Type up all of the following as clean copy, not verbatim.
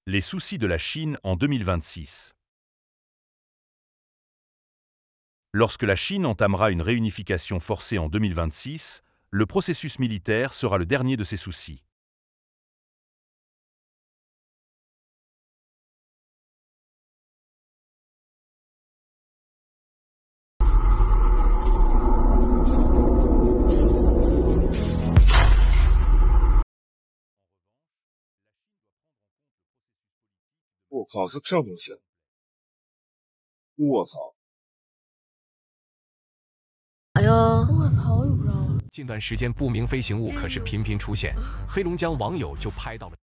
Les soucis de la Chine en 2026. Lorsque la Chine entamera une réunification forcée en 2026, le processus militaire sera le dernier de ses soucis.我靠，是这东西！我操！哎呦，我操，我也不知道。近段时间不明飞行物可是频频出现，黑龙江网友就拍到了。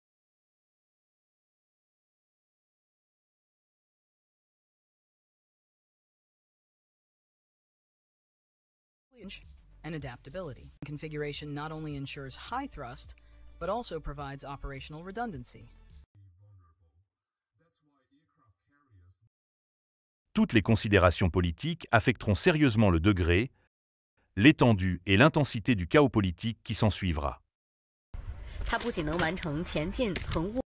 And adaptability. Configuration not only ensures high thrust, but also provides operational redundancy. Toutes les considérations politiques affecteront sérieusement le degré, l'étendue et l'intensité du chaos politique qui s'ensuivra. 它不仅能完成前进、横卧，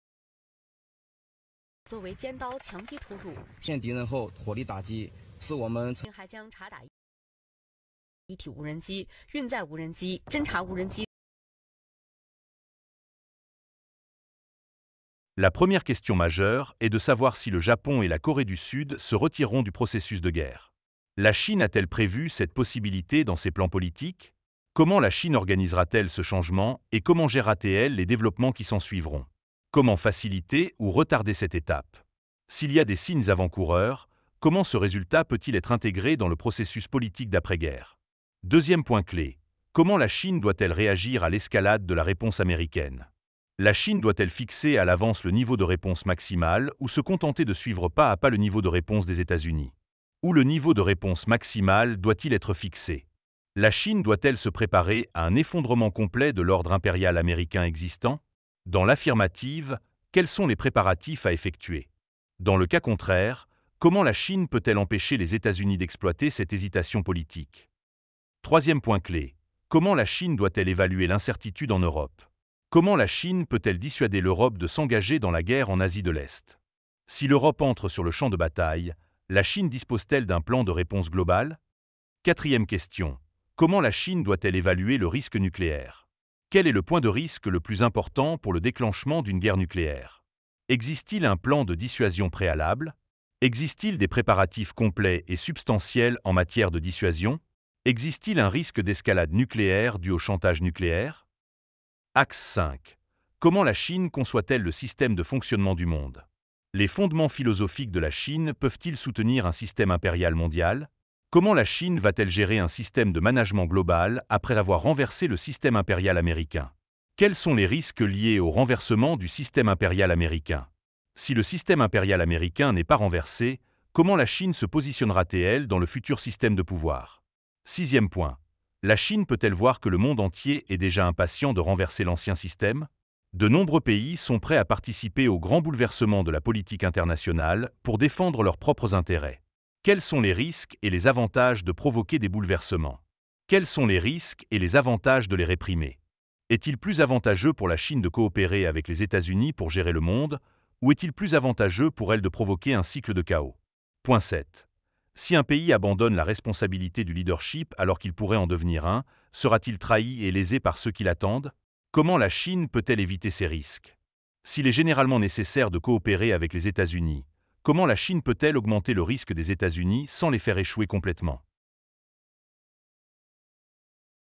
作为尖刀强击突入，现敌人后火力打击，是我们还将察打一体无人机、运载无人机、侦察无人机。La première question majeure est de savoir si le Japon et la Corée du Sud se retireront du processus de guerre. La Chine a-t-elle prévu cette possibilité dans ses plans politiques? Comment la Chine organisera-t-elle ce changement et comment gérera-t-elle les développements qui s'ensuivront? Comment faciliter ou retarder cette étape? S'il y a des signes avant-coureurs, comment ce résultat peut-il être intégré dans le processus politique d'après-guerre? Deuxième point clé. Comment la Chine doit-elle réagir à l'escalade de la réponse américaine? La Chine doit-elle fixer à l'avance le niveau de réponse maximal ou se contenter de suivre pas à pas le niveau de réponse des États-Unis? Ou le niveau de réponse maximal doit-il être fixé? La Chine doit-elle se préparer à un effondrement complet de l'ordre impérial américain existant? Dans l'affirmative, quels sont les préparatifs à effectuer? Dans le cas contraire, comment la Chine peut-elle empêcher les États-Unis d'exploiter cette hésitation politique? Troisième point clé. Comment la Chine doit-elle évaluer l'incertitude en Europe? Comment la Chine peut-elle dissuader l'Europe de s'engager dans la guerre en Asie de l'Est? Si l'Europe entre sur le champ de bataille, la Chine dispose-t-elle d'un plan de réponse global? Quatrième question. Comment la Chine doit-elle évaluer le risque nucléaire? Quel est le point de risque le plus important pour le déclenchement d'une guerre nucléaire? Existe-t-il un plan de dissuasion préalable? Existe-t-il des préparatifs complets et substantiels en matière de dissuasion? Existe-t-il un risque d'escalade nucléaire dû au chantage nucléaire? Axe 5. Comment la Chine conçoit-elle le système de fonctionnement du monde? Les fondements philosophiques de la Chine peuvent-ils soutenir un système impérial mondial? Comment la Chine va-t-elle gérer un système de management global après avoir renversé le système impérial américain? Quels sont les risques liés au renversement du système impérial américain? Si le système impérial américain n'est pas renversé, comment la Chine se positionnera-t-elle dans le futur système de pouvoir? Sixième point. La Chine peut-elle voir que le monde entier est déjà impatient de renverser l'ancien système? De nombreux pays sont prêts à participer au grand bouleversement de la politique internationale pour défendre leurs propres intérêts. Quels sont les risques et les avantages de provoquer des bouleversements? Quels sont les risques et les avantages de les réprimer? Est-il plus avantageux pour la Chine de coopérer avec les États-Unis pour gérer le monde, ou est-il plus avantageux pour elle de provoquer un cycle de chaos? Point 7. Si un pays abandonne la responsabilité du leadership alors qu'il pourrait en devenir un, sera-t-il trahi et lésé par ceux qui l'attendent? Comment la Chine peut-elle éviter ces risques? S'il est généralement nécessaire de coopérer avec les États-Unis, comment la Chine peut-elle augmenter le risque des États-Unis sans les faire échouer complètement?